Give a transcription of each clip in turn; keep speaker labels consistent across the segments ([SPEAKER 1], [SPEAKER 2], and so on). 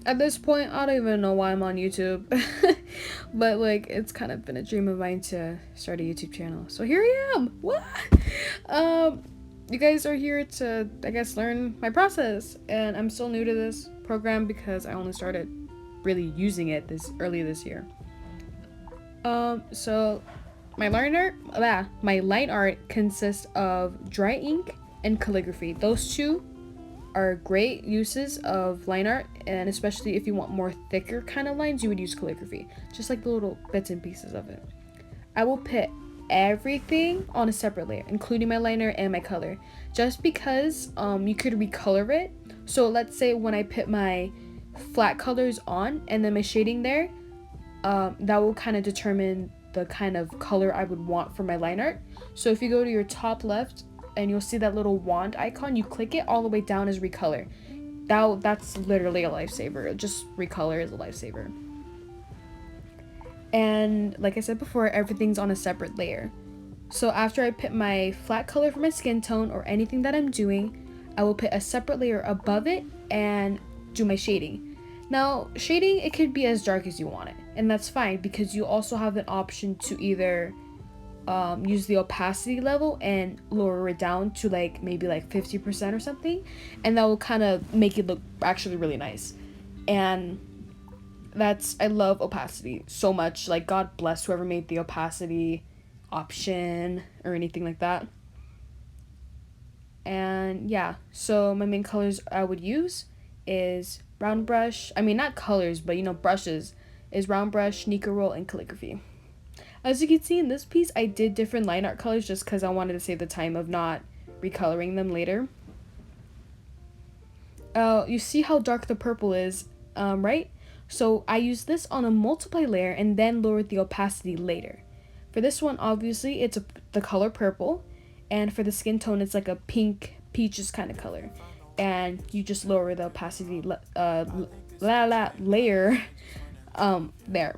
[SPEAKER 1] At this point, I don't even know why I'm on YouTube. But like, it's kind of been a dream of mine to start a YouTube channel. So here I am. What? Um, you guys are here to, I guess, learn my process. And I'm still new to this program because I only started really using it earlier this year. So my line art consists of dry ink and calligraphy. Those two are great uses of line art, and especially if you want more thicker kind of lines, you would use calligraphy, just like the little bits and pieces of it. I will put everything on a separate layer, including my liner and my color, just because you could recolor it. So let's say when I put my flat colors on and then my shading there, that will kind of determine the kind of color I would want for my line art. So if you go to your top left and you'll see that little wand icon, you click it, all the way down is recolor. That's literally a lifesaver. Just recolor is a lifesaver. And like I said before, everything's on a separate layer. So after I put my flat color for my skin tone or anything that I'm doing, I will put a separate layer above it and do my shading. Now, shading, it could be as dark as you want it, and that's fine because you also have an option to either use the opacity level and lower it down to like maybe like 50% or something, and that will kind of make it look actually really nice. And I love opacity so much. Like, God bless whoever made the opacity option or anything like that. And yeah, so my main colors I would use is round brush. I mean, not colors, but brushes is round brush, Nikko roll, and calligraphy. As you can see in this piece, I did different line art colors just because I wanted to save the time of not recoloring them later. You see how dark the purple is, right? So I used this on a multiply layer and then lowered the opacity later. For this one, obviously, it's the color purple, and for the skin tone, it's like a pink, peaches kind of color. And you just lower the opacity layer there.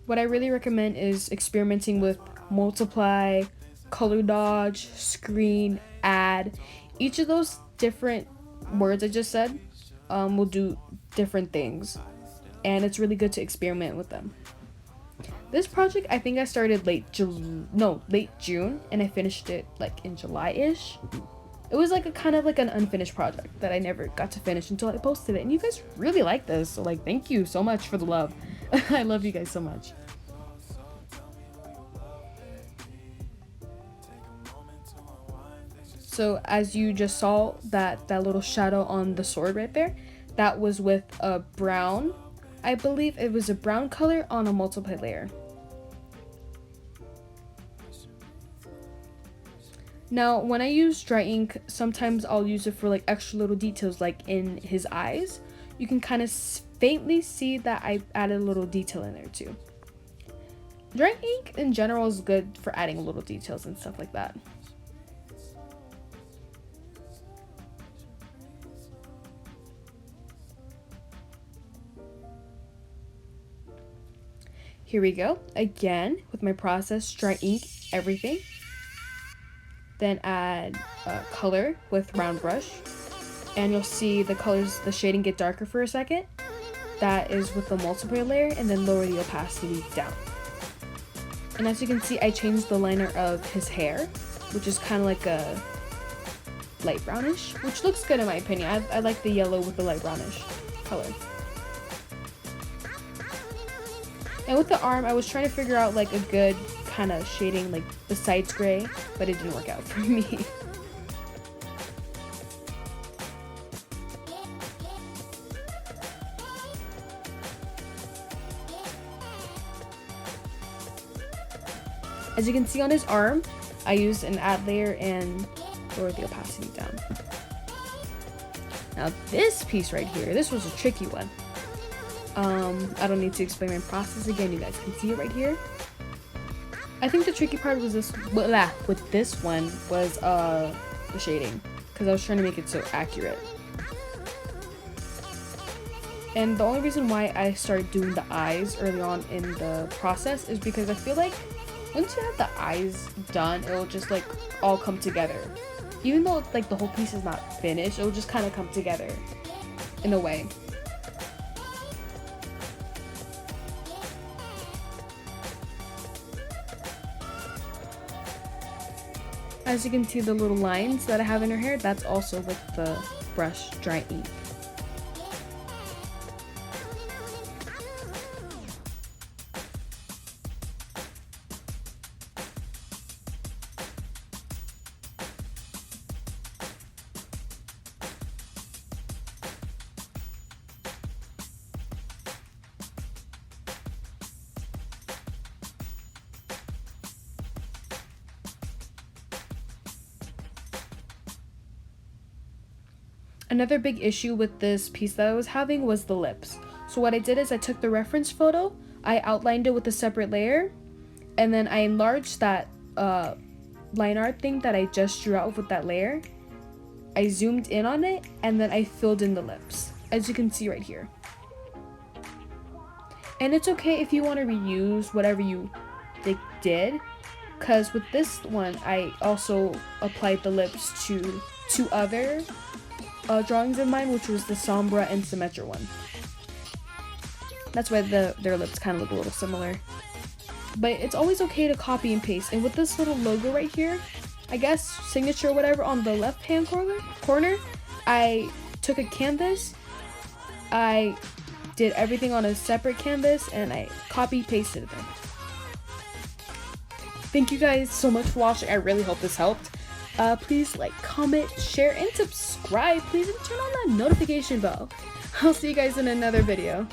[SPEAKER 1] What I really recommend is experimenting with multiply, color dodge, screen, add. Each of those different words I just said will do different things, and it's really good to experiment with them. This project, I think I started late June, and I finished it like in July-ish. It was like kind of like an unfinished project that I never got to finish until I posted it, and you guys really like this, so like thank you so much for the love. I love you guys so much. So as you just saw that little shadow on the sword right there, that was with a brown, I believe it was a brown color on a multiply layer. Now, when I use dry ink, sometimes I'll use it for like extra little details, like in his eyes. You can kind of faintly see that I added a little detail in there too. Dry ink in general is good for adding little details and stuff like that. Here we go, again with my process, dry ink everything. Then add color with round brush, and you'll see the shading get darker for a second. That is with the multiplier layer, and then lower the opacity down. And as you can see, I changed the liner of his hair, which is kind of like a light brownish, which looks good in my opinion. I like the yellow with the light brownish color. And with the arm, I was trying to figure out like a good kind of shading, like besides gray, but it didn't work out for me. As you can see on his arm, I used an add layer and lowered the opacity down. Now this piece right here, this was a tricky one. I don't need to explain my process again, you guys can see it right here. I think the tricky part was with this one was the shading, because I was trying to make it so accurate. And the only reason why I started doing the eyes early on in the process is because I feel like once you have the eyes done, it will just like all come together. Even though like the whole piece is not finished, it will just kind of come together in a way. As you can see, the little lines that I have in her hair, that's also with the brush dry ink. Another big issue with this piece that I was having was the lips. So what I did is I took the reference photo, I outlined it with a separate layer, and then I enlarged that line art thing that I just drew out with that layer. I zoomed in on it, and then I filled in the lips, as you can see right here. And it's okay if you want to reuse whatever you did, because with this one, I also applied the lips to two other drawings of mine, which was the Sombra and Symmetra one. That's why their lips kind of look a little similar. But it's always okay to copy and paste. And with this little logo right here, I guess signature or whatever on the left hand corner, I took a canvas, I did everything on a separate canvas, and I copy pasted it there. Thank you guys so much for watching. I really hope this helped. Please like, comment, share, and subscribe, please, and turn on that notification bell. I'll see you guys in another video.